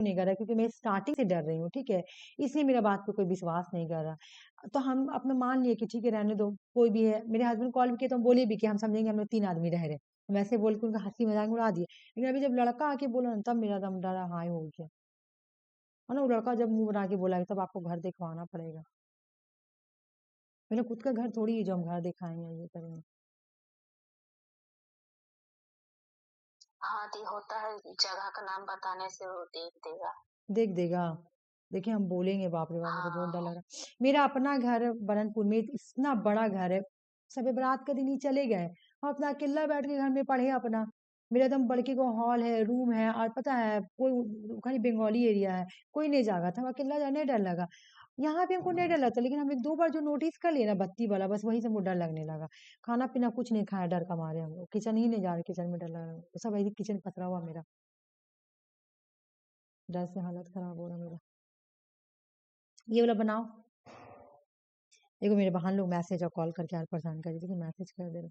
नहीं कर रहा, क्योंकि मैं स्टार्टिंग से डर रही हूँ, ठीक है, इसलिए मेरा बात पे कोई विश्वास नहीं कर रहा। तो हम अपना मान लिए कि ठीक है रहने दो, कोई भी है। मेरे हस्बैंड कॉल भी किए तो हम बोले भी कि हम समझेंगे हम लोग 3 आदमी रह रहे हैं। हम ऐसे बोल के उनका हंसी मजाक में उड़ा दिए, लेकिन अभी जब लड़का आके बोला ना, तब मेरा दम डरा हाई हो गया। और ना वो लड़का जब मुंह बना के बोला कि तब आपको घर दिखवाना पड़ेगा। मेरा खुद का घर थोड़ी है जो हम घर दिखाएंगे ये करेंगे। हाँ दी, होता है, जगह का नाम बताने से वो देख देगा। देख देगा। देखिए हम बोलेंगे, बाप रे बाप, मुझे बहुत डर हाँ लग रहा है। मेरा अपना घर है बरनपुर में, इतना बड़ा घर है। सबे बारात के दिन ही चले गए, हम अपना अकेला बैठ के घर में पढ़े अपना। मेरा एकदम बड़के को हॉल है, रूम है, और पता है कोई खाली बंगाली एरिया है, कोई नहीं जागा था, हम अकेला जाने डर लगा। यहाँ पे हमको नहीं डर लगता, लेकिन हम 1-2 बार जो नोटिस कर लिया ना बत्ती वाला, बस वही से हमको डर लगने लगा। खाना पीना कुछ नहीं खाया डर का मारे, हम लोग किचन ही नहीं जा रहे, किचन में डर लग रहा, सब वही किचन पसरा हुआ मेरा, डर से हालत खराब हो रहा मेरा। ये वाला बनाओ। देखो मेरे बहन लोग मैसेज और कॉल करके यार परेशान कर रही थी कि मैसेज कर दे रहे।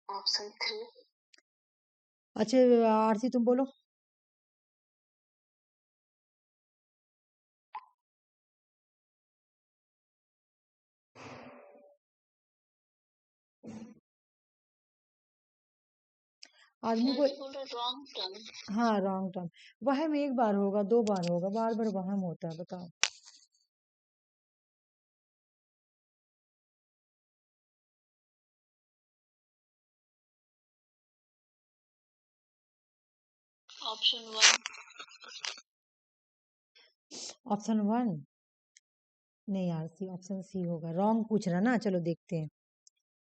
ऑप्शन 3। अच्छा आरसी तुम बोलो। आदमी को रॉन्ग टर्न। हाँ रॉन्ग टर्म। वहम एक बार होगा, 2 बार होगा, बार बार वहम होता है, बताओ। ऑप्शन 1। ऑप्शन 1 नहीं यार, सी, ऑप्शन सी होगा। रॉन्ग पूछ रहा ना, चलो देखते हैं।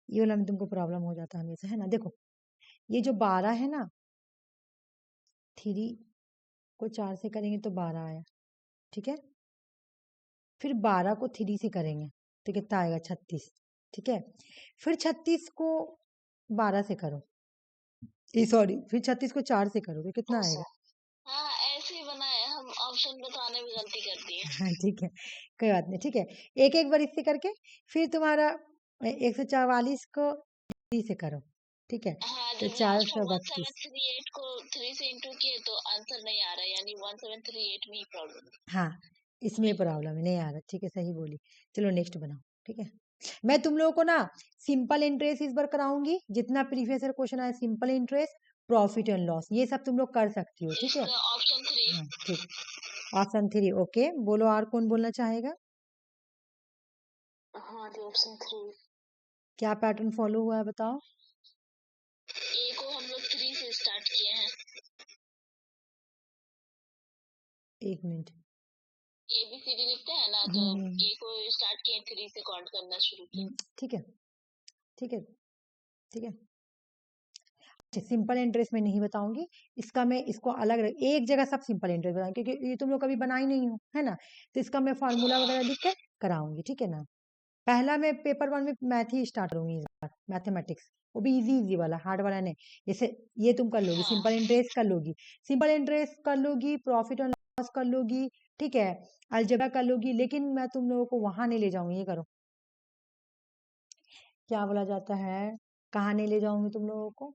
ये वाला में तुमको प्रॉब्लम हो जाता है हमेशा, है ना। देखो ये जो 12 है ना, 3 को 4 से करेंगे तो 12 आया, ठीक है। फिर 12 को 3 से करेंगे तो कितना आएगा, 36, ठीक है। फिर 36 को 12 से करो, सॉरी, फिर 36 को 4 से करो तो कितना आएगा। हाँ ऐसे ही बनाए, हम ऑप्शन बताने में गलती कर दिए। हाँ ठीक है, कोई बात नहीं, ठीक है। एक एक बार इससे करके फिर तुम्हारा 144 को 3 से करो, ठीक है। हाँ तो जब लास्ट में 432। 1738 को 3 से इंटू किए तो आंसर नहीं आ रहा, यानी 1738 में ही प्रॉब्लम है। हाँ इसमें प्रॉब्लम है, नहीं आ रहा, ठीक है, सही बोली। चलो नेक्स्ट बनाओ, ठीक है। मैं तुम लोगों को ना सिंपल इंटरेस्ट इस बार कराऊंगी, जितना प्रीवियस ईयर क्वेश्चन आया simple interest, profit and loss, ये सब तुम लोग कर सकती हो, ठीक है। इसका ऑप्शन 3। हाँ ठीक, ऑप्शन 3 ओके। बोलो और कौन बोलना चाहेगा। हाँ जी ऑप्शन 3। क्या पैटर्न फॉलो हुआ है बताओ। ए को हम लोग 3 से स्टार्ट किए हैं। एक मिनट। ABCD लिखते हैं ना, तो ए को स्टार्ट किए 3 से काउंट करना शुरू किए। ठीक है, ठीक है, ठीक है। सिंपल इंटरेस्ट में नहीं बताऊंगी, इसका मैं इसको अलग एक जगह सब सिंपल इंटरेस्ट बताऊंगी, क्योंकि ये तुम लोग कभी बनाई नहीं हो, है ना। तो इसका मैं फार्मूला वगैरह लिख के कराऊंगी, ठीक है ना। पहला मैं पेपर 1 में मैथ ही स्टार्ट करूंगी इस बार, मैथमेटिक्स, वो भी इजी इजी वाला, हार्ड वाला नहीं। जैसे ये तुम कर लोगी, सिंपल इंटरेस्ट कर लोगी, सिंपल इंटरेस्ट कर लोगी, प्रॉफिट एंड लॉस कर लोगी, ठीक है, अलजेब्रा कर लोगी, लेकिन मैं तुम लोगों को वहां नहीं ले जाऊंगी। ये करो, क्या बोला जाता है, कहाँ नहीं ले जाऊंगी तुम लोगों को,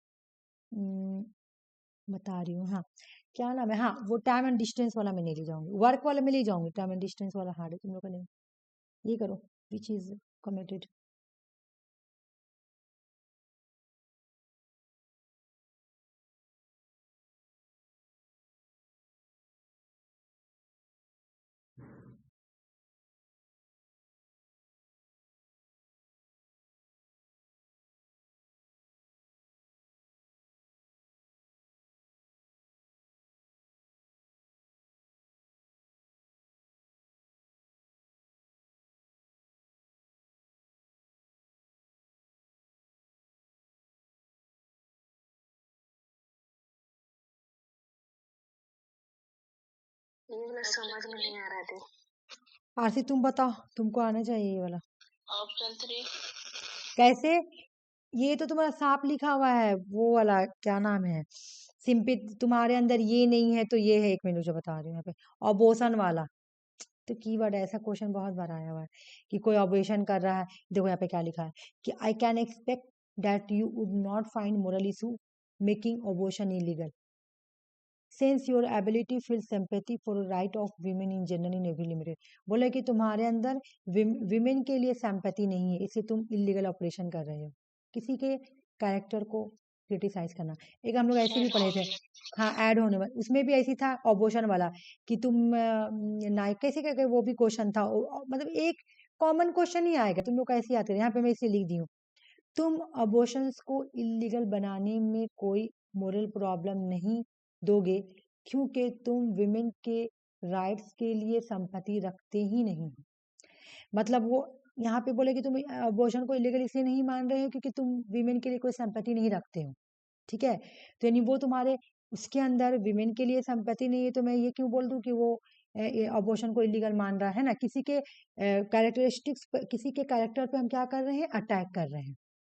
बता रही हूँ, हाँ क्या नाम है, हाँ वो टाइम एंड डिस्टेंस वाला मैं नहीं ले जाऊंगी, वर्क वाला में ले जाऊंगी, टाइम एंड डिस्टेंस वाला हार्ड है तुम लोग का नहीं। ये करो, विच इज कमिटेड। ये समझ में नहीं आ रहा थी। आरसी तुम बताओ, तुमको आना चाहिए ये वाला। ऑप्शन 3। कैसे, ये तो तुम्हारा सांप लिखा हुआ है, वो वाला क्या नाम है, सिंपैथी तुम्हारे अंदर ये नहीं है तो ये है, एक मिनट जो बता रही हूँ यहाँ पे, ऑबोसन वाला। तो कीवर्ड ऐसा क्वेश्चन बहुत बार आया हुआ है कि कोई ऑब्जेक्शन कर रहा है। देखो यहाँ पे क्या लिखा है कि I can expect that you would not find moral issue making objection illegal since your ability feel sympathy for right of women in general in every limited। बोले कि तुम्हारे अंदर विमेन के लिए सिंपैथी नहीं है, इससे तुम इलीगल ऑपरेशन कर रहे हो, किसी के कैरेक्टर को क्रिटिसाइज करना। एक हम लोग ऐसे भी पढ़े थे, हाँ ऐड होने वाला, उसमें भी ऐसी था ऑबोशन वाला कि तुम नायक कैसे करके, वो भी क्वेश्चन था मतलब एक कॉमन क्वेश्चन ही आएगा, तुम लोग कैसे आते हैं, यहाँ पे मैं इसे लिख दी हूँ। तुम अबॉर्शंस को इलीगल बनाने में कोई मोरल प्रॉब्लम नहीं दोगे क्योंकि तुम विमेन के राइट्स के लिए संपत्ति रखते ही नहीं हो। मतलब वो यहाँ पे बोले कि तुम अबॉर्शन को इलीगल इसलिए नहीं मान रहे हो क्योंकि तुम विमेन के लिए कोई संपत्ति नहीं रखते हो, ठीक है। तो यानी वो तुम्हारे उसके अंदर विमेन के लिए संपत्ति नहीं है, तो मैं ये क्यों बोल दूं कि वो अबॉर्शन को इलीगल मान रहा है ना। किसी के कैरेक्टरिस्टिक्स, किसी के कैरेक्टर पे हम क्या कर रहे हैं, अटैक कर रहे हैं,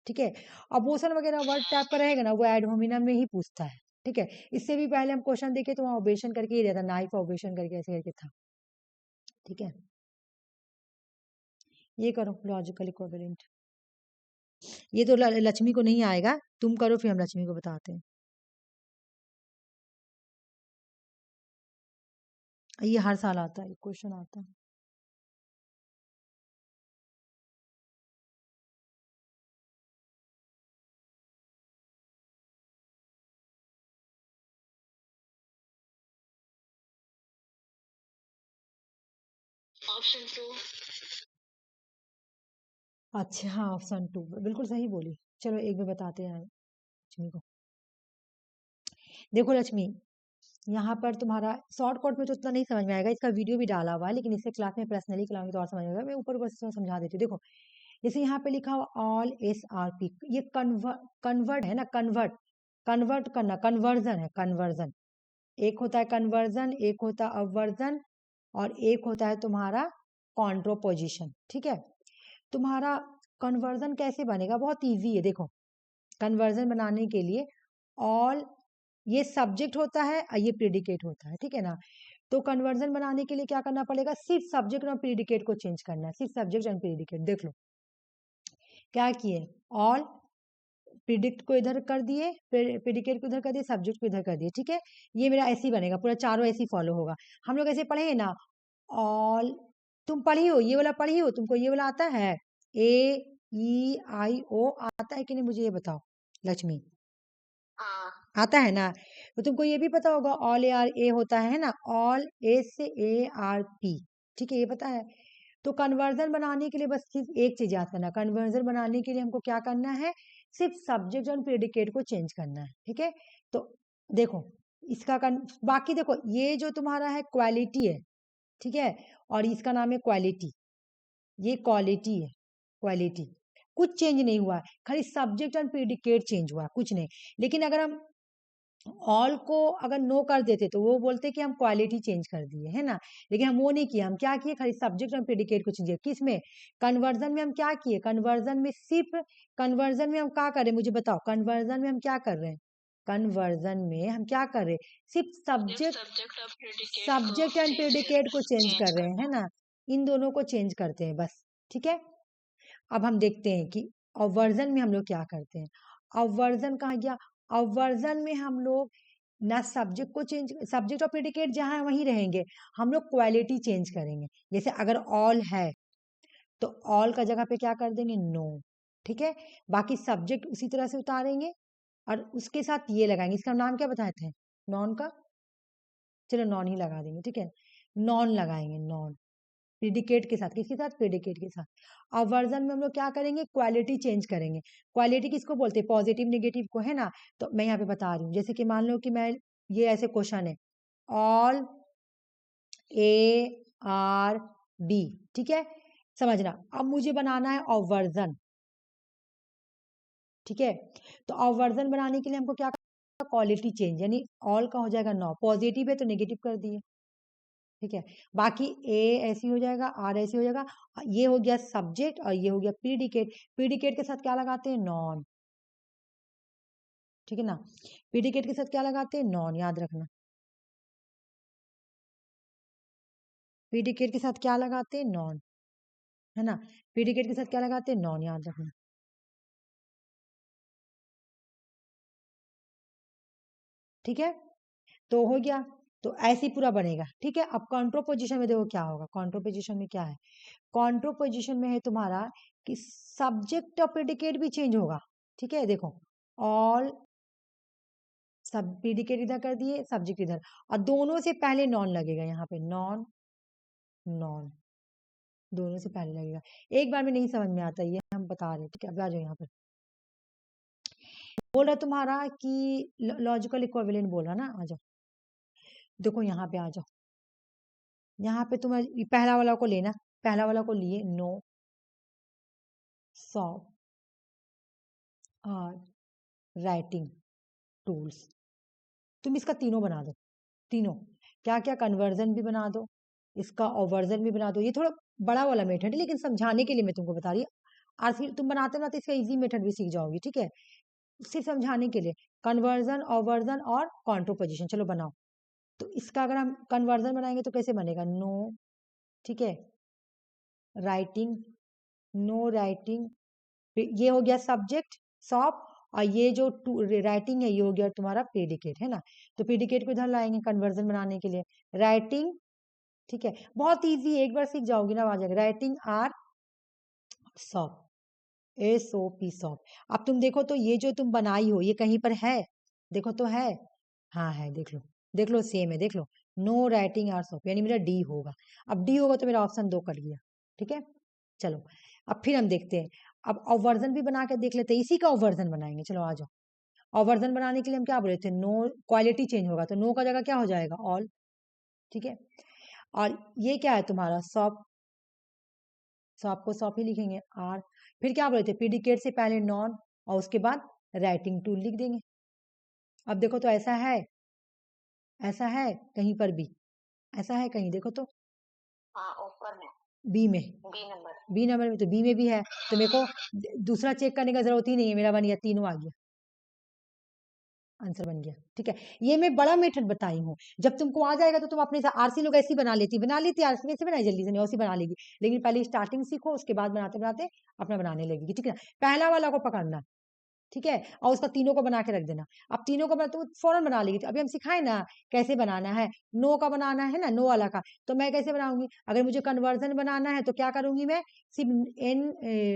ठीक है। अबॉर्शन वगैरह वर्ड टाइप का रहेगा ना, वो एड होमिनम में ही पूछता है, ठीक है। इससे भी पहले हम क्वेश्चन देखे तो वहाँ ऑब्जेक्शन करके ही रहता, नाइफ ऑब्जेक्शन करके ऐसे करके था, ठीक है। ये करो लॉजिकल इक्विवेलेंट, ये तो लक्ष्मी को नहीं आएगा, तुम करो फिर हम लक्ष्मी को बताते हैं। ये हर साल आता है, क्वेश्चन आता है। ऑप्शन 2। अच्छा हाँ, ऑप्शन 2 बिल्कुल सही बोली। चलो एक भी बताते हैं लक्ष्मी को। देखो लक्ष्मी, यहाँ पर तुम्हारा शॉर्टकट में तो उतना नहीं समझ में आएगा, इसका वीडियो भी डाला हुआ है, लेकिन इससे क्लास में पर्सनली कराऊंगी तो और समझ में आएगा। मैं ऊपर बस समझा देती हूँ। देखो जैसे यहाँ पे लिखा हुआ ऑल एस आर पी, ये कन्वर्ट है ना, कन्वर्ट करना, कन्वर्जन है, कन्वर्जन। एक होता है कन्वर्जन, एक होता है अवर्जन, और एक होता है तुम्हारा कॉन्ट्रोपोजिशन, ठीक है। तुम्हारा कन्वर्जन कैसे बनेगा, बहुत इजी है। देखो कन्वर्जन बनाने के लिए ऑल, ये सब्जेक्ट होता है और ये प्रेडिकेट होता है, ठीक है ना। तो कन्वर्जन बनाने के लिए क्या करना पड़ेगा, सिर्फ सब्जेक्ट और प्रेडिकेट को चेंज करना है, सिर्फ सब्जेक्ट एंड प्रेडिकेट। देख लो क्या किए, ऑल प्रिडिक्ट को इधर कर दिए, प्रेडिकेट को इधर कर दिए, सब्जेक्ट को इधर कर दिए, ठीक है। ये मेरा ऐसे ही बनेगा, पूरा चारों ऐसे ही फॉलो होगा। हम लोग ऐसे पढ़े हैं ना, ऑल, तुम पढ़ी हो ये वाला, पढ़ी हो, तुमको ये वाला आता है, ए ई आई ओ आता है कि नहीं, मुझे ये बताओ लक्ष्मी। हाँ। आता है ना, तो तुमको ये भी पता होगा ऑल ए आर ए होता है ना, all S A R P, ठीक है, ये पता है। तो कन्वर्जन बनाने के लिए बस सिर्फ एक चीज याद करना, कन्वर्जन बनाने के लिए हमको क्या करना है, सिर्फ सब्जेक्ट और प्रेडिकेट को चेंज करना है, ठीक है। तो देखो इसका बाकी देखो ये जो तुम्हारा है क्वालिटी है, ठीक है, और इसका नाम है क्वालिटी, ये क्वालिटी है, क्वालिटी। कुछ चेंज नहीं हुआ है, खाली सब्जेक्ट और प्रेडिकेट चेंज हुआ है, कुछ नहीं। लेकिन अगर हम ऑल को अगर नो कर देते तो वो बोलते कि हम क्वालिटी चेंज कर दिए, है ना। लेकिन हम वो नहीं किया, हम क्या किए, खाली सब्जेक्ट और प्रेडिकेट को चेंज किया। किस में, कन्वर्जन में हम क्या किए, कन्वर्जन में सिर्फ, कन्वर्जन में हम क्या कर रहे हैं मुझे बताओ, कन्वर्जन में हम क्या कर रहे हैं, कन्वर्जन में हम क्या कर रहे हैं, सिर्फ सब्जेक्ट एंड प्रेडिकेट को चेंज कर रहे हैं, है ना। इन दोनों को चेंज करते हैं बस, ठीक है। अब हम देखते हैं कि अवर्जन में हम लोग क्या करते हैं। अवर्जन कहाँ गया, अवर्जन में हम लोग ना सब्जेक्ट को चेंज, सब्जेक्ट और प्रेडिकेट जहां वहीं रहेंगे, हम लोग क्वालिटी चेंज करेंगे। जैसे अगर ऑल है तो ऑल का जगह पे क्या कर देंगे, नो, ठीक है। बाकी सब्जेक्ट उसी तरह से उतारेंगे और उसके साथ ये लगाएंगे, इसका नाम क्या बताए थे, नॉन का, चलो नॉन ही लगा देंगे, ठीक है। नॉन लगाएंगे, नॉन प्रेडिकेट के साथ, किसके साथ, प्रेडिकेट के साथ। अब वर्जन में हम लोग क्या करेंगे, क्वालिटी चेंज करेंगे। क्वालिटी किसको बोलते हैं, पॉजिटिव नेगेटिव को, है ना। तो मैं यहाँ पे बता रही हूँ, जैसे कि मान लो कि मैं, ये ऐसे क्वेश्चन है, ऑल ए आर बी, ठीक है, समझना। अब मुझे बनाना है अवर्जन, ठीक है। तो अवर्जन बनाने के लिए हमको क्या करना, क्वालिटी चेंज, यानी ऑल का हो जाएगा नो, पॉजिटिव है तो नेगेटिव कर दिए, ठीक है। बाकी ए ऐसी हो जाएगा, आर ऐसी हो जाएगा, ये हो गया सब्जेक्ट और ये हो गया प्रीडिकेट। प्रीडिकेट के साथ क्या लगाते हैं, नॉन, ठीक है ना। प्रीडिकेट के साथ क्या लगाते हैं, नॉन, याद रखना। प्रीडिकेट के साथ क्या लगाते हैं, नॉन, है ना। प्रीडिकेट के साथ क्या लगाते हैं, नॉन, याद रखना। ठीक है, तो हो गया। तो ऐसे ही पूरा बनेगा। ठीक है, अब कॉन्ट्रोपोजिशन में देखो क्या होगा। कॉन्ट्रोपोजिशन में क्या है, कॉन्ट्रोपोजिशन में है तुम्हारा कि सब्जेक्ट और प्रेडिकेट भी चेंज होगा। ठीक है, देखो ऑल, सब प्रेडिकेट इधर कर दिए, सब्जेक्ट इधर, और दोनों से पहले नॉन लगेगा। यहाँ पे नॉन, नॉन, दोनों से पहले लगेगा। एक बार में नहीं समझ में आता, ये हम बता रहे हैं। ठीक है, अब आ जाओ यहाँ पर। बोल रहा तुम्हारा कि लॉजिकल इक्विवेलेंट बोल रहा ना, आ जाओ। देखो यहाँ पे आ जाओ। यहाँ पे तुम्हें पहला वाला को लेना, पहला वाला को लिए, नो, सॉ, और राइटिंग टूल्स। तुम इसका तीनों बना दो, तीनों। क्या क्या, कन्वर्जन भी बना दो, इसका ओवर्जन भी बना दो। ये थोड़ा बड़ा वाला मेथड है, लेकिन समझाने के लिए मैं तुमको बता रही हूँ। और फिर तुम बनाते बनाते इसका इजी मेथड भी सीख जाओगी। ठीक है, सिर्फ समझाने के लिए। कन्वर्जन, ओवर्जन और कॉन्ट्रोपोजिशन, चलो बनाओ। तो इसका अगर हम कन्वर्जन बनाएंगे तो कैसे बनेगा, नो, ठीक है, राइटिंग, नो राइटिंग, ये हो गया सब्जेक्ट, सॉप, और ये जो राइटिंग है ये हो गया तुम्हारा प्रेडिकेट, है ना। तो प्रेडिकेट को इधर लाएंगे कन्वर्जन बनाने के लिए, राइटिंग। ठीक है, बहुत इजी है, एक बार सीख जाओगी ना, आ जाएगा। Writing or SOP, SOP, SOP. अब तुम देखो तो ये जो तुम बनाई हो ये कहीं पर है, देखो तो है, हाँ है, देख लो, देख लो, सेम है, देख लो। नो राइटिंग आर सॉप, यानी मेरा डी होगा। अब डी होगा तो मेरा ऑप्शन 2 कट गया। ठीक है, चलो अब फिर हम देखते हैं। अब ओवर्जन भी बना के देख लेते हैं, इसी का ओवर्जन बनाएंगे। चलो आ जाओ। ओवर्जन बनाने के लिए हम क्या बोले थे, नो, क्वालिटी चेंज होगा तो नो का जगह क्या हो जाएगा, ऑल। ठीक है, और ये क्या है तुम्हारा, सॉप, सॉप को सॉप ही लिखेंगे, आर। फिर क्या बोले थे, प्रीडिकेट से पहले नॉन, और उसके बाद राइटिंग टूल लिख देंगे। अब देखो तो ऐसा है, ऐसा है कहीं पर भी, ऐसा है कहीं, देखो तो, हाँ ऊपर में, बी में, बी नंबर। बी नंबर में, तो बी में भी है। तो मेरे को दूसरा चेक करने का जरूरत ही नहीं है, मेरा बन गया, तीनों आ गया, आंसर बन गया। ठीक है, ये मैं बड़ा मेथड बताई हूँ। जब तुमको आ जाएगा तो तुम अपने से आरसी लोग ऐसी बना लेती आरसी में से बनाई जल्दी से, नहीं ऐसी बना लेगी। लेकिन पहले स्टार्टिंग सीखो, उसके बाद बनाते बनाते अपना बनाने लगेगी। ठीक है, पहला वाला को पकड़ना, ठीक है, और उसका तीनों को बना के रख देना। अब तीनों को बना तो फौरन बना लेगी। तो अभी हम सिखाए ना कैसे बनाना है, नो का बनाना है ना, नो वाला का। तो मैं कैसे बनाऊंगी, अगर मुझे कन्वर्जन बनाना है तो क्या करूंगी मैं, सिर्फ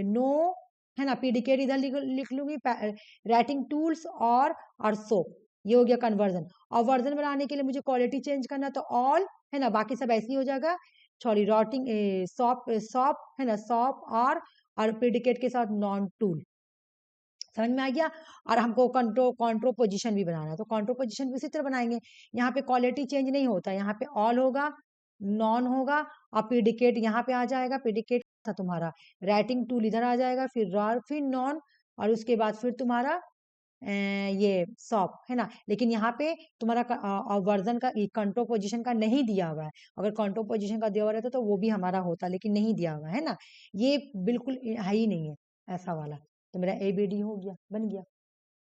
नो, है ना, प्रीडिकेट इधर लिख लूंगी, राइटिंग टूल्स और सो, ये हो गया कन्वर्जन। और वर्जन बनाने के लिए मुझे क्वालिटी चेंज करना तो ऑल, है ना, बाकी सब ऐसे ही हो जाएगा। सॉरी, रॉटिंग, सॉप, सॉप, है ना, सॉप और प्रीडिकेट के साथ नॉन टूल, समझ में आ गया। और हमको कॉन्ट्रो पोजिशन भी बनाना है, तो कॉन्ट्रो पोजिशन भी उसी तरह बनाएंगे। यहाँ पे क्वालिटी चेंज नहीं होता, यहाँ पे ऑल होगा, नॉन होगा, और प्रीडिकेट यहाँ पे आ जाएगा। प्रीडिकेट था तुम्हारा, राइटिंग टूल इधर आ जाएगा, फिर नॉन, और उसके बाद फिर तुम्हारा ये सॉप, है ना। लेकिन यहाँ पे तुम्हारा वर्जन का कंट्रो पोजिशन का नहीं दिया हुआ है। अगर कंट्रो पोजिशन का दिया हुआ रहता तो वो भी हमारा होता, लेकिन नहीं दिया हुआ है ना, ये बिल्कुल है ही नहीं है ऐसा वाला। तो मेरा ABD हो गया, बन गया,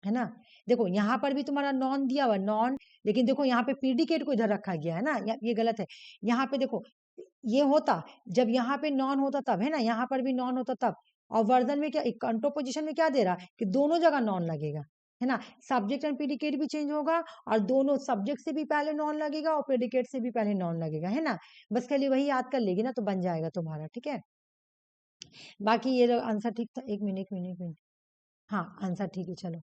है ना। देखो यहाँ पर भी तुम्हारा नॉन दिया हुआ, नॉन, लेकिन देखो यहाँ पे प्रीडिकेट को इधर रखा गया है ना, ये गलत है। यहाँ पे देखो, ये होता जब यहाँ पे नॉन होता तब, है ना, यहाँ पर भी नॉन होता तब। और वर्जन में क्या, कंट्रो पोजिशन में क्या दे रहा कि दोनों जगह नॉन लगेगा, है ना। सब्जेक्ट एंड प्रीडिकेट भी चेंज होगा, और दोनों सब्जेक्ट से भी पहले नॉन लगेगा और प्रीडिकेट से भी पहले नॉन लगेगा, है ना। बस खाली वही याद कर लेगी ना तो बन जाएगा तुम्हारा। ठीक है, बाकी ये आंसर ठीक था। एक मिनट, एक मिनट, एक मिनट, हाँ आंसर ठीक है, चलो।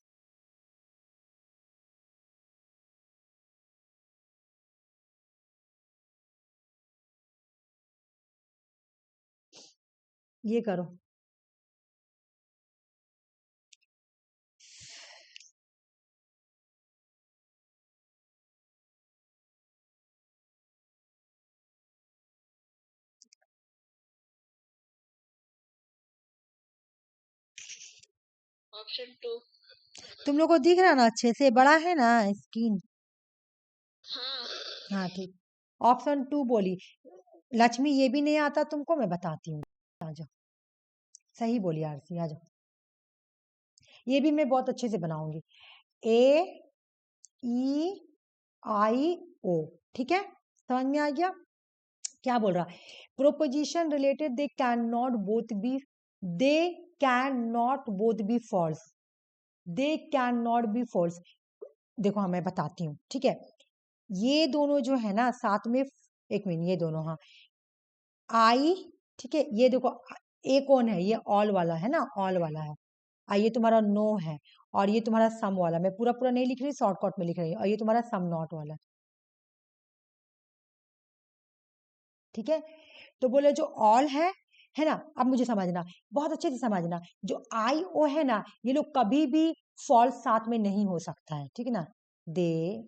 ये करो, ऑप्शन 2। तुम लोग को दिख रहा ना अच्छे से, बड़ा है ना स्क्रीन। हाँ हाँ ठीक, ऑप्शन 2 बोली लक्ष्मी, ये भी नहीं आता तुमको, मैं बताती हूँ, आ जाओ। सही बोली आरसी, आ जाओ। ये भी मैं बहुत अच्छे से बनाऊंगी। AEIO, ठीक है, समझ में आ गया? क्या बोल रहा? Proposition related they can not both be false, they can not be false. देखो हाँ मैं बताती हूँ, ठीक है, ये दोनों जो है ना साथ में, एक मिनट, ये दोनों, हाँ, आई, ठीक है, ये देखो, ए कौन है? ये ऑल वाला है ना, ऑल वाला है। ये तुम्हारा नो है, और ये तुम्हारा सम वाला, मैं पूरा पूरा नहीं लिख रही, शॉर्टकट में लिख रही हूँ, और ये तुम्हारा सम नॉट वाला, ठीक है। तो बोले जो ऑल है ना, अब मुझे समझना, बहुत अच्छे से समझना, जो आई ओ है ना, ये लोग कभी भी फॉल्स साथ में नहीं हो सकता है, ठीक है ना। They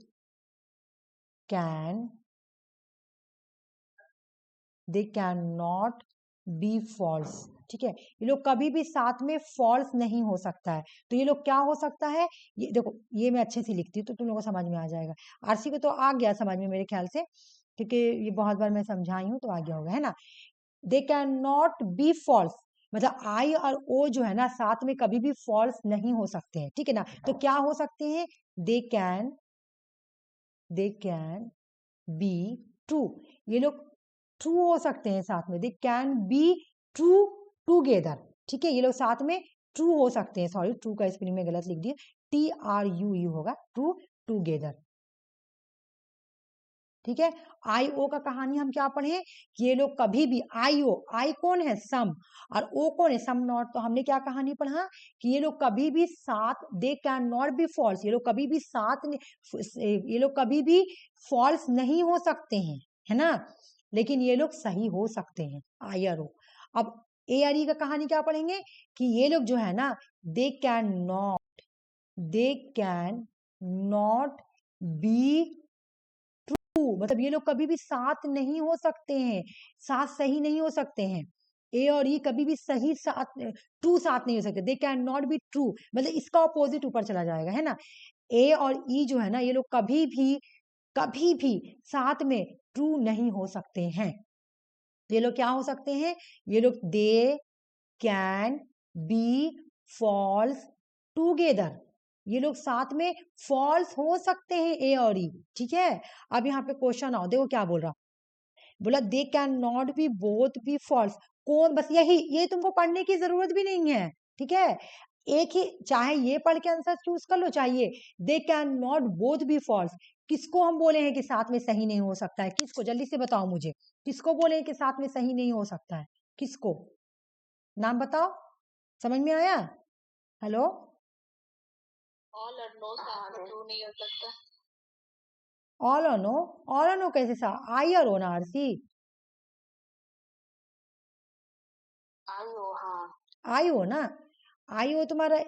can not be false, ठीक है, ये लोग कभी भी साथ में फॉल्स नहीं हो सकता है। तो ये लोग क्या हो सकता है? ये देखो, ये मैं अच्छे से लिखती हूँ तो तुम लोगों को समझ में आ जाएगा। आरसी को तो आ गया समझ में मेरे ख्याल से, क्योंकि ये बहुत बार मैं समझाई हूँ तो आ गया होगा, है ना। They can not be false, मतलब आई और ओ जो है ना साथ में कभी भी फॉल्स नहीं हो सकते हैं, ठीक है ना। तो क्या हो सकते हैं? दे कैन बी ट्रू, ये लोग ट्रू हो सकते हैं साथ में, दे कैन बी ट्रू टूगेदर, ठीक है, ये लोग साथ में ट्रू हो सकते हैं। सॉरी, ट्रू का स्पेलिंग में गलत लिख दिया, TRUU होगा, ट्रू टूगेदर, ठीक है। आई ओ का कहानी हम क्या पढ़े? ये लोग कभी भी, आई ओ, आई कौन है? सम, और ओ कौन है? Some not. तो हमने क्या कहानी पढ़ा कि ये लोग कभी भी साथ, they can not be false, ये लोग कभी भी साथ, ये लोग कभी भी फॉल्स नहीं हो सकते हैं, है ना, लेकिन ये लोग सही हो सकते हैं, आई और ओ। अब ए आर ई का कहानी क्या पढ़ेंगे कि ये लोग जो है ना, दे कैन नॉट बी, मतलब ये लोग कभी भी साथ नहीं हो सकते हैं, साथ सही नहीं हो सकते हैं। ए और ई कभी भी सही साथ, ट्रू साथ नहीं हो सकते, दे कैन नॉट बी ट्रू, मतलब इसका ऑपोजिट ऊपर चला जाएगा, है ना। ए और ई जो है ना, ये लोग कभी भी साथ में ट्रू नहीं हो सकते हैं। ये लोग क्या हो सकते हैं? ये लोग they can be false together, ये लोग साथ में फॉल्स हो सकते हैं, ए और ई, ठीक है। अब यहाँ पे क्वेश्चन आओ, देखो क्या बोल रहा, बोला they can not be both be false. कौन? बस यही, ये तुमको पढ़ने की जरूरत भी नहीं है, ठीक है, एक ही, चाहे ये पढ़ के आंसर चूज कर लो, चाहिए they can not both be false. किसको हम बोले हैं कि साथ में सही नहीं हो सकता है? किसको? जल्दी से बताओ मुझे, किसको बोले हैं कि साथ में सही नहीं हो सकता है? किसको? नाम बताओ, समझ में आया? हेलो, ऑल और नो साथ में ट्रू नहीं हो सकता। ऑल और नो? ऑल और नो कैसे सा? आई और ओ ना आरसी, आई ओ, हाँ। आई हो ना, आई हो तुम्हारा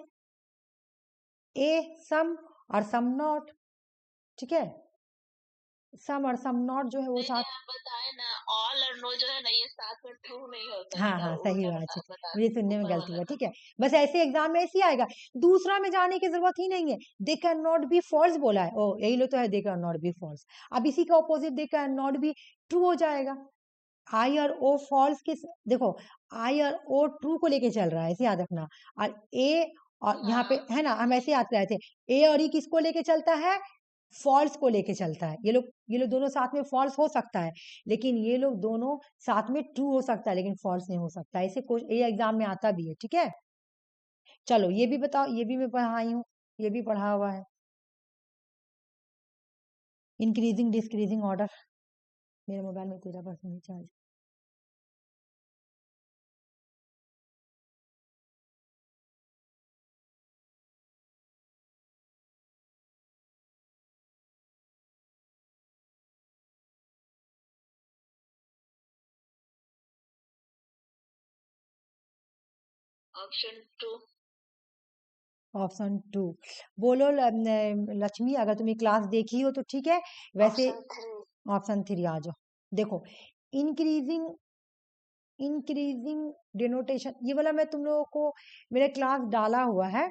ए सम और सम नॉट, ठीक है, सम और सम नॉट जो है वो नहीं साथ, आप बताए ना, ऑल और नो जो है ना ये साथ में ट्रू नहीं हो हाँ सकता, हाँ सही उल्टा बात है, बता मुझे सुनने में ऊपर गलती वाला हुआ, ना। ठीक है। बस ऐसे एग्जाम में ऐसे ही आएगा, दूसरा में जाने की जरूरत ही नहीं है। They can not be false बोला है, ओ यही लो तो है, they can not be false. अब इसी का opposite they can not be true हो जाएगा। आई और ओ फॉल्स किस, देखो, आई और ओ ट्रू को लेके चल रहा है, ऐसे याद रखना, और ए, और यहाँ पे हाँ है ना, हम ऐसे याद कर रहे थे, ए और ई किसको लेके चलता है? फॉल्स को लेके चलता है। ये लोग दोनों साथ में फॉल्स हो सकता है, लेकिन ये लोग दोनों साथ में ट्रू हो सकता है, लेकिन फॉल्स नहीं हो सकता। ऐसे ये एग्जाम में आता भी है, ठीक है। चलो ये भी बताओ, ये भी मैं पढ़ाई हूँ, ये भी पढ़ा हुआ है, इंक्रीजिंग डिस्क्रीजिंग ऑर्डर। मेरे मोबाइल में 13% चार्ज। ऑप्शन 2। ऑप्शन 2, बोलो लक्ष्मी, अगर तुमने क्लास देखी हो तो ठीक है, वैसे ऑप्शन 3। ऑप्शन 3 आ जाओ। देखो, इंक्रीजिंग डिनोटेशन, ये वाला मैं तुम लोगों को मेरे क्लास डाला हुआ है,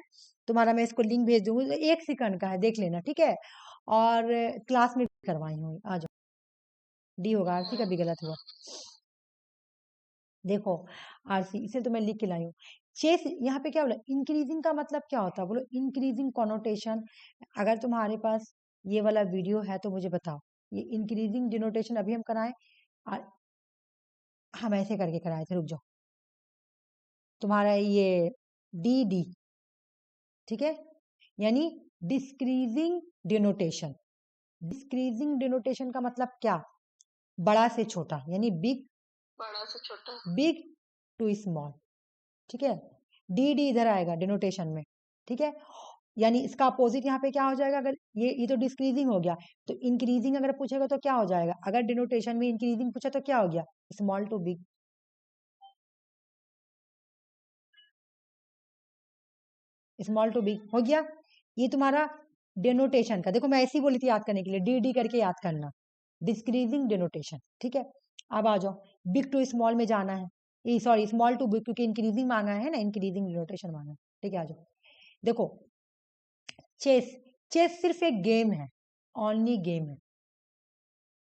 तुम्हारा मैं इसको लिंक भेज दूंगी, 1 सेकंड का है, देख लेना, ठीक है। और क्लास में भी करवाई हूँ, आ जाओ। डी होगा, आरसी का भी गलत हुआ। देखो, आरसी इसे तो मैं लिख के लाई हूँ, चेस यहाँ पे क्या बोला, इंक्रीजिंग का मतलब क्या होता है, बोलो इंक्रीजिंग कॉनोटेशन। अगर तुम्हारे पास ये वाला वीडियो है तो मुझे बताओ, ये इंक्रीजिंग डिनोटेशन अभी हम कराएं, हम ऐसे करके कराए थे, रुक जाओ, तुम्हारा ये डी डी, ठीक है, यानी डिस्क्रीजिंग डिनोटेशन। डिस्क्रीजिंग डिनोटेशन का मतलब क्या, बड़ा से छोटा, यानी बड़ा से छोटा, बिग टू स्मॉल, ठीक है। डी डी इधर आएगा डिनोटेशन में, ठीक है, यानी इसका अपोजिट यहाँ पे क्या हो जाएगा, अगर ये तो डिस्क्रीजिंग हो गया, तो इंक्रीजिंग अगर पूछेगा तो क्या हो जाएगा, अगर डिनोटेशन में इंक्रीजिंग पूछा तो क्या हो गया, small to big. Small to big हो गया, ये तुम्हारा डिनोटेशन का, देखो मैं ऐसी बोली थी याद करने के लिए, डी डी करके याद करना, डिस्क्रीजिंग डिनोटेशन, ठीक है। अब आ जाओ, बिग टू स्मॉल में जाना है, ये सॉरी स्मॉल टू बिग, क्योंकि इंक्रीजिंग मांगा है ना, इंक्रीजिंग डिनोटेशन मांगा है, ठीक है। आ जाओ, देखो चेस, चेस सिर्फ एक गेम है, ओनली गेम है,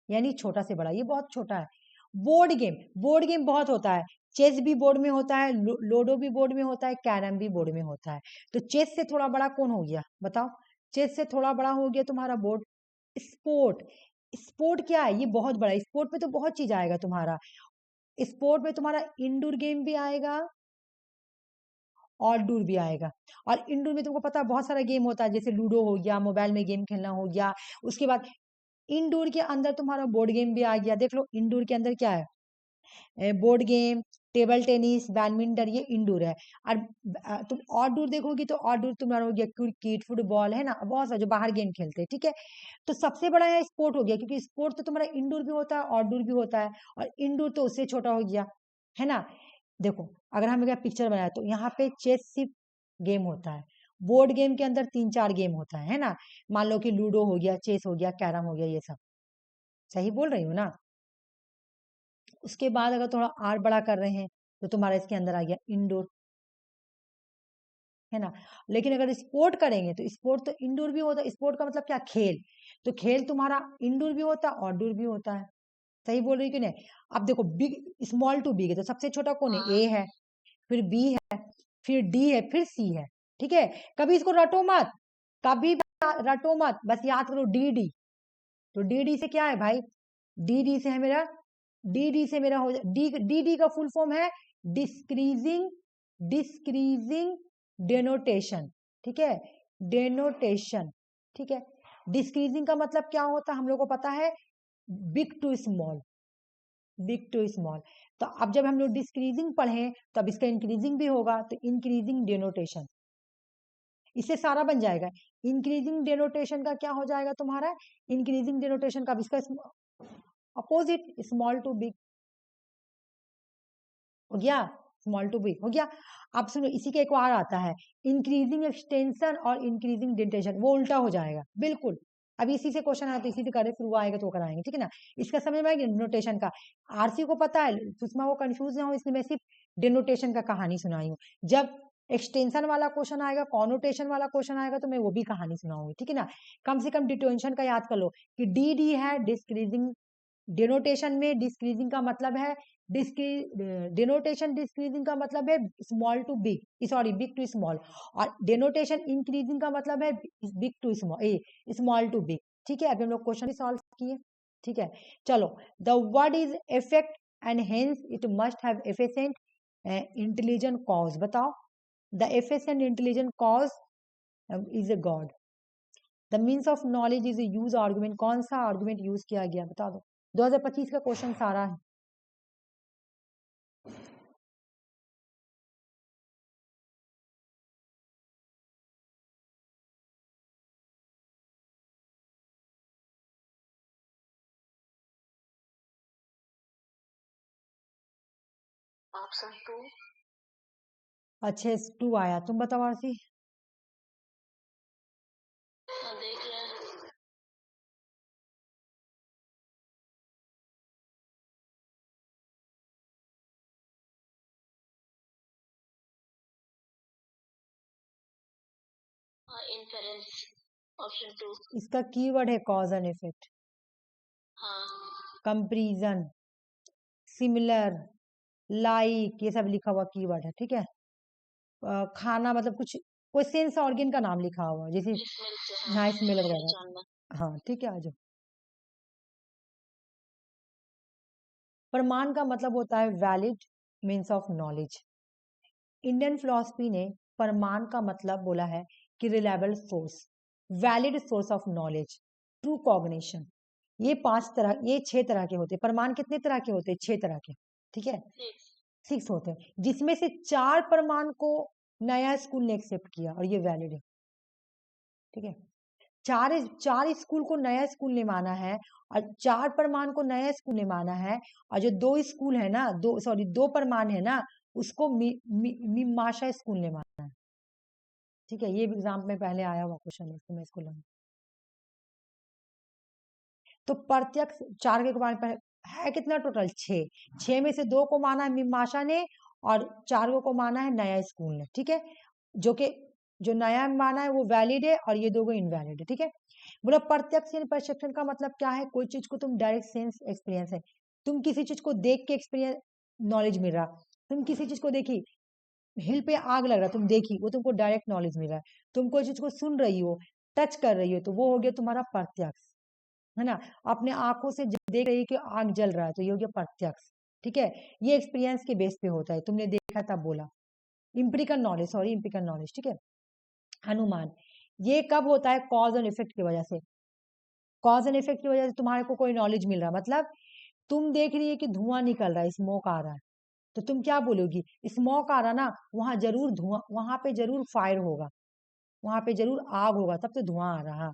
यानी छोटा से बड़ा, ये बहुत छोटा है। बोर्ड गेम, बोर्ड गेम बहुत होता है, चेस भी बोर्ड में होता है, लोडो भी बोर्ड में होता है, कैरम भी बोर्ड में होता है, तो चेस से थोड़ा बड़ा कौन हो गया बताओ, चेस से थोड़ा बड़ा हो गया तुम्हारा बोर्ड। स्पोर्ट, स्पोर्ट क्या है, ये बहुत बड़ा, स्पोर्ट में तो बहुत चीज आएगा तुम्हारा, स्पोर्ट में तुम्हारा इंडोर गेम भी आएगा, आउटडोर भी आएगा। और इंडोर में तुमको पता है बहुत सारा गेम होता है, जैसे लूडो हो गया, मोबाइल में गेम खेलना हो गया, उसके बाद इंडोर के अंदर तुम्हारा बोर्ड गेम भी आ गया, देख लो इंडोर के अंदर क्या है, board game, table tennis, badminton, ये इंडोर है। और तुम आउटडोर देखोगी तो आउटडोर तुम्हारा हो गया क्रिकेट, फुटबॉल, है ना, बहुत सारा जो बाहर गेम खेलते हैं, ठीक है। तो सबसे बड़ा है स्पोर्ट हो गया, क्योंकि स्पोर्ट तो तुम्हारा इंडोर भी होता है, आउटडोर भी होता है, और इंडोर तो उससे छोटा हो गया, है ना। देखो अगर हम एक पिक्चर बनाए तो यहाँ पे चेस सिर्फ गेम होता है, बोर्ड गेम के अंदर 3-4 गेम होता है ना, मान लो कि लूडो हो गया, चेस हो गया, कैरम हो गया, ये सब सही बोल रही हूँ ना। उसके बाद अगर थोड़ा और बड़ा कर रहे हैं तो तुम्हारा इसके अंदर आ गया इंडोर, है ना। लेकिन अगर स्पोर्ट करेंगे तो स्पोर्ट तो इंडोर भी होता है, स्पोर्ट का मतलब क्या, खेल, तो खेल तुम्हारा इंडोर भी होता है, आउटडोर भी होता है, सही बोल रही कि नहीं। अब देखो बिग, स्मॉल टू बिग है, तो सबसे छोटा कौन है, ए है, फिर बी है, फिर डी है, फिर सी है, ठीक है। कभी इसको रटो मत, कभी रटो मत, बस याद करो डी डी, तो डी डी से क्या है भाई, डी डी से है मेरा, डी डी से मेरा हो डी, डी डी का फुल फॉर्म है डिस्क्रीजिंग, डिस्क्रीजिंग डेनोटेशन, ठीक है, डेनोटेशन, ठीक है। डिस्क्रीजिंग का मतलब क्या होता है हम लोग को पता है, big to small, big to small. तो अब जब हम लोग डिस्क्रीजिंग पढ़े तो अब इसका इंक्रीजिंग भी होगा, तो इंक्रीजिंग डेनोटेशन, इससे सारा बन जाएगा। इंक्रीजिंग डेनोटेशन का क्या हो जाएगा तुम्हारा, इंक्रीजिंग डेनोटेशन का, इसका अपोजिट स्मॉल टू बिग हो गया, स्मॉल टू बिग हो गया। अब सुनो इसी का एक और आता है, इंक्रीजिंग एक्सटेंशन और इंक्रीजिंग डेंटेशन, वो उल्टा हो जाएगा बिल्कुल। अभी इसी से क्वेश्चन आया तो इसी से करे, फिर वो आएगा तो वो कराएंगे, ठीक है ना। इसका समझ में आएगा डिनोटेशन का, आरसी को पता है, सुषमा को कंफ्यूज ना हो इसलिए मैं सिर्फ डिनोटेशन का कहानी सुनाई हूँ। जब एक्सटेंशन वाला क्वेश्चन आएगा, कॉनोटेशन वाला क्वेश्चन आएगा, तो मैं वो भी कहानी सुनाऊंगी, ठीक है ना। कम से कम डिटेंशन का याद कर लो कि डी डी है डिस्क्रीजिंग, डिनोटेशन में डिस्क्रीजिंग का मतलब है डिनोटेशन, डिस्क्रीजिंग का मतलब है small to big, sorry big to small, और डिनोटेशन इंक्रीजिंग का मतलब है big to small, small to big, ठीक है। अभी हम लोग क्वेश्चन भी सॉल्व किए, ठीक है। चलो, the word is effect and hence it must have efficient intelligent cause, बताओ, the efficient intelligent cause is a god, the means of knowledge is use argument, कौन सा आर्गुमेंट यूज किया गया बता दो, 2025 का क्वेश्चन सारा है। ऑप्शन 2, अच्छे 2 आया, तुम बताओ आरसी। देख रहे हैं, इन्फेरेंस, ऑप्शन 2, इसका कीवर्ड है कॉज एंड इफेक्ट, हाँ, कंपैरिजन, सिमिलर, लाइक, ये सब लिखा हुआ कीवर्ड है, ठीक है। खाना मतलब कुछ कोई सेंस ऑर्गन का नाम लिखा हुआ जैसे स्मेल से, हाँ हाँ स्मेल वगैरह। पहचानना। हाँ ठीक है, आ जाओ। प्रमाण का मतलब होता है valid means of knowledge. Indian philosophy ने प्रमाण का मतलब बोला है कि reliable source, valid source of knowledge, true cognition. ये 5 तरह, ये 6 तरह के होते हैं। प्रमाण कितने तरह के होते हैं? 6 तरह के, ठीक है, 6 होते हैं, जिसमें से 4 प्रमाण को नया स्कूल ने एक्सेप्ट किया और ये वैलिड है, ठीक है। चार चार स्कूल को नया स्कूल ने माना है और 4 प्रमाण को नया स्कूल ने माना है। और जो 2 स्कूल है ना, 2 प्रमाण है ना, उसको मीमांसा स्कूल ने माना है, ठीक है। ये एग्जाम में पहले आया हुआ क्वेश्चन है, इसको मैं इसको लूंगा। तो प्रत्यक्ष 4 के बारे में है कितना टोटल? 6। 6 में से 2 को माना है मीमांसा ने और 4 को माना है नया स्कूल ने, ठीक है। जो कि जो नया माना है वो वैलिड है और ये 2 इनवैलिड है, ठीक है। बोला प्रत्यक्ष परसेप्शन का मतलब क्या है? कोई चीज को तुम डायरेक्ट सेंस एक्सपीरियंस है, तुम किसी चीज को देख के एक्सपीरियंस नॉलेज मिल रहा। तुम किसी चीज को देखी, हिल पे आग लग रहा, तुम देखी, वो तुमको डायरेक्ट नॉलेज मिल रहा है। तुम कोई चीज को सुन रही हो, टच कर रही हो, तो वो हो गया तुम्हारा प्रत्यक्ष, है ना। अपने आंखों से देख रही कि आग जल रहा है, तो ये हो गया प्रत्यक्ष, ठीक है। ये एक्सपीरियंस के बेस पे होता है, तुमने देखा तब बोला। Empirical knowledge, sorry empirical knowledge, ठीक है। अनुमान, ये कब होता है? कॉज एंड इफेक्ट की वजह से। कॉज एंड इफेक्ट की वजह से तुम्हारे को कोई नॉलेज मिल रहा, मतलब तुम देख रही है कि धुआं निकल रहा है, स्मोक आ रहा है, तो तुम क्या बोलोगी? स्मोक आ रहा ना, वहां जरूर धुआं, वहां पे जरूर फायर होगा, वहां पे जरूर आग होगा, तब तो धुआं आ रहा।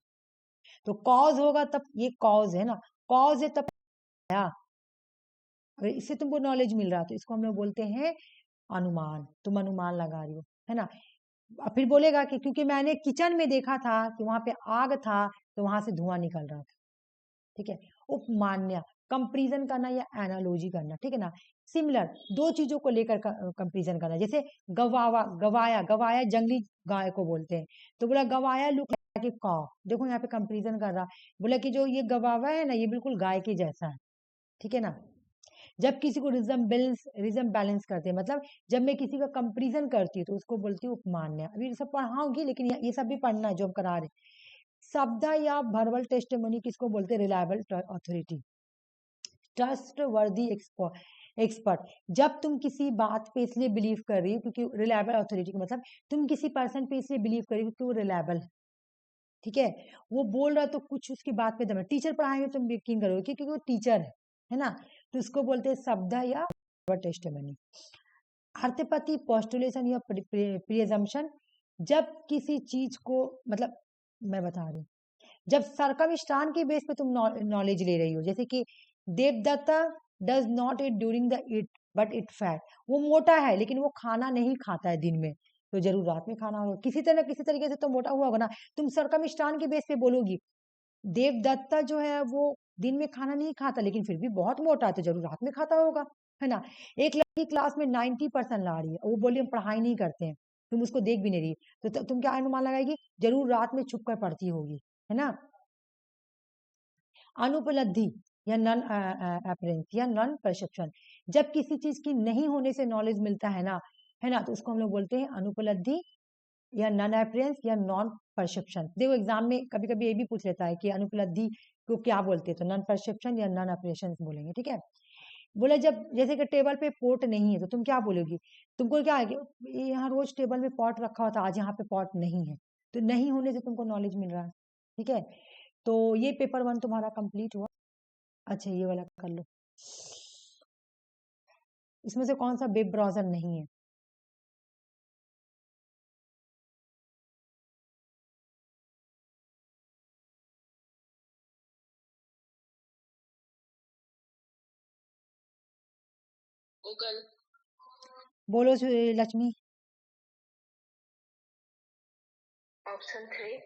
तो कॉज होगा तब, ये कॉज है ना, कॉज है तब आया। अगर इससे तुमको नॉलेज मिल रहा तो इसको हम लोग बोलते हैं अनुमान। तुम अनुमान लगा रही हो, है ना। फिर बोलेगा कि क्योंकि मैंने किचन में देखा था कि वहां पे आग था, तो वहां से धुआं निकल रहा था, ठीक है। उपमान्य, कंपैरिजन करना या एनालॉजी करना, ठीक है ना। सिमिलर, 2 चीजों को लेकर कंपैरिजन करना, जैसे गवावा, गवाया, गवाया जंगली गाय को बोलते हैं, तो बोला गवाया लुक लाइक ए काऊ। देखो यहाँ पे कंपैरिजन कर रहा, बोला कि जो ये गवावा है ना, ये बिल्कुल गाय के जैसा है, ठीक है ना। जब किसी को रिजम बैलेंस करते हैं, मतलब जब मैं किसी का कंपैरिजन करती हूँ तो उसको बोलती हूँ उपमान्य। अभी सब पढ़ाऊंगी, लेकिन ये सब भी पढ़ना है जो हम करा रहे हैं। शब्द या वर्बल टेस्टिमोनी किसको बोलते हैं? रिलायबल अथॉरिटी, ट्रस्ट वर्दी एक्सपर्ट। जब तुम किसी बात पे इसलिए बिलीव कर रही हो क्योंकि रिलायबल अथॉरिटी का मतलब तुम किसी पर्सन पे इसलिए बिलीव कर रही हो क्योंकि वो रिलायबल है, ठीक है। वो बोल रहा है तो कुछ उसकी बात पे दम है। टीचर पढ़ाएंगे तुम यकीन करोगे क्योंकि वो टीचर है ना। तो उसको बोलते हैं शब्द या टेस्टिमनी। अर्थपति पोस्टुलेशन या प्रिजम्पशन, जब किसी चीज को, मतलब मैं बता रही हूँ, जब सरकमस्टांस के बेस पे तुम नॉलेज ले रही हो, जैसे कि Devdatta does not eat during the eat but it fat. वो मोटा है लेकिन वो खाना नहीं खाता है दिन में, तो जरूर रात में खाना होगा। किसी तरीके से तो मोटा हुआ होगा ना। तुम सरकमस्टांस के बेस पे बोलोगी देवदत्ता जो है वो दिन में खाना नहीं खाता लेकिन फिर भी बहुत मोटा है, तो जरूर रात में खाता होगा, है ना। एक लड़की क्लास में 90% ला रही है, वो बोली हम पढ़ाई नहीं करते हैं, तुम उसको देख भी नहीं रही, तो तुम क्या अनुमान लगाएगी? जरूर रात में छुप कर पढ़ती होगी, है ना। अनुपलब्धि या नॉन अपरेंस या नॉन परसेप्शन, जब किसी चीज की नहीं होने से नॉलेज मिलता है ना, तो उसको हम लोग बोलते हैं अनुपलब्धि या नॉन अपरेंस या नॉन परसेप्शन। देखो एग्जाम में कभी कभी ये भी पूछ लेता है कि अनुपलब्धि को क्या बोलते हैं, तो नॉन परसेप्शन या नॉन अपरेशन बोलेंगे, ठीक है। बोले जब जैसे कि टेबल पे पॉट नहीं है तो तुम क्या बोलोगी? तुमको क्या है कि ये यहाँ रोज टेबल में पॉट रखा होता, आज यहाँ पे पॉट नहीं है, तो नहीं होने से तुमको नॉलेज मिल रहा है, ठीक है। तो ये पेपर 1 तुम्हारा कंप्लीट हुआ। अच्छा ये वाला कर लो। इसमें से कौन सा वेब ब्राउजर नहीं है? गूगल। बोलो लक्ष्मी। ऑप्शन 3।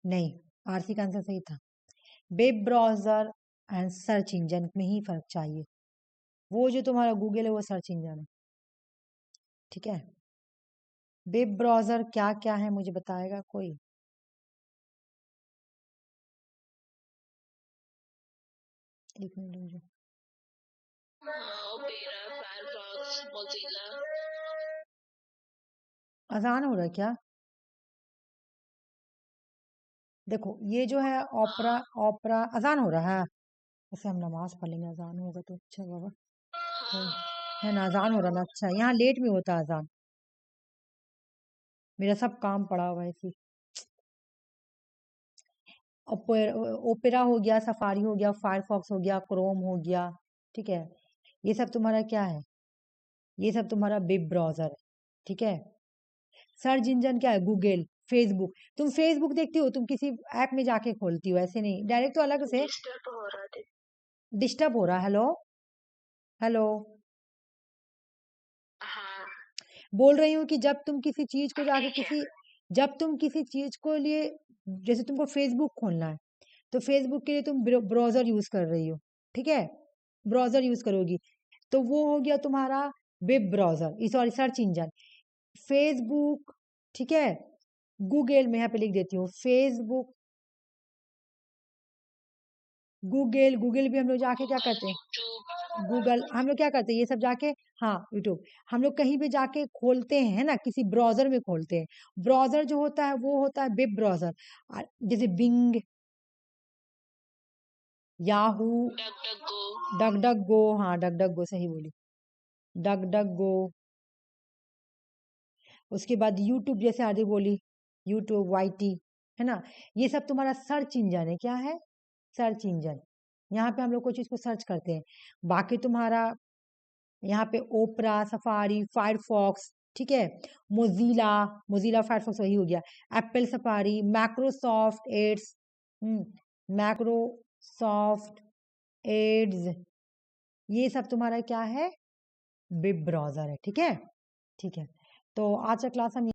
नहीं, आरसी का आंसर सही था। Web browser and search engine में ही फर्क चाहिए। वो जो तुम्हारा गूगल है वो सर्च इंजन है, ठीक है। वेब ब्राउजर क्या क्या है मुझे बताएगा कोई? एक मिनट मुझे। Opera, Firefox, Mozilla. अजान हो रहा है क्या? देखो ये जो है ओपरा, ओपरा अजान हो रहा है। वैसे हम नमाज पढ़ लेंगे, अजान होगा तो अच्छा बाबा। तो है ना, अजान हो रहा ना, अच्छा यहाँ लेट में होता है अजान। मेरा सब काम पड़ा हुआ है ऐसे। ओपेरा हो गया, सफारी हो गया, फायरफॉक्स हो गया, क्रोम हो गया, ठीक है। ये सब तुम्हारा क्या है? ये सब तुम्हारा वेब ब्राउजर है, ठीक है। सर्च इंजन क्या है? Google, Facebook. तुम फेसबुक देखती हो, तुम किसी ऐप में जाके खोलती हो, ऐसे नहीं डायरेक्ट, तो अलग से। डिस्टर्ब हो रहा है। डिस्टर्ब हो रहा है? Hello, hello. हाँ बोल रही हूँ कि जब तुम किसी चीज को जाके ठीक है। किसी, जब तुम किसी चीज को लिए, जैसे तुमको फेसबुक खोलना है, तो फेसबुक के लिए तुम ब्राउजर यूज कर रही हो, ठीक है। ब्राउजर यूज करोगी, तो वो हो गया तुम्हारा web browser, sorry search engine. Facebook, ठीक है। गूगल, मैं यहाँ पे लिख देती हूँ फेसबुक, गूगल। गूगल भी हम लोग जाके क्या गूगल, करते हैं? यूट्यूब। गूगल हम लोग क्या करते हैं, ये सब जाके, हाँ यूट्यूब, हम लोग कहीं भी जाके खोलते हैं, है ना, किसी ब्राउजर में खोलते हैं। ब्राउजर जो होता है वो होता है वेब ब्राउजर। जैसे बिंग, याहू, डक डक गो। डक डक गो, हाँ डक डक गो सही बोली, डक डक गो। उसके बाद यूट्यूब, जैसे आदि बोली, यूट्यूब, वाईटी, है ना। ये सब तुम्हारा सर्च इंजन है, क्या है? Search engine. यहाँ पे हम लोग कोई चीज को सर्च करते हैं। बाकी तुम्हारा यहाँ पे ओपरा, सफारी, फायरफॉक्स, ठीक है। मोजीला, मोजीला फायरफॉक्स वही हो गया। Apple Safari, Microsoft Edge, Microsoft Edge, ये सब तुम्हारा क्या है? वेब ब्राउजर है, ठीक है। ठीक है, तो आज का क्लास हम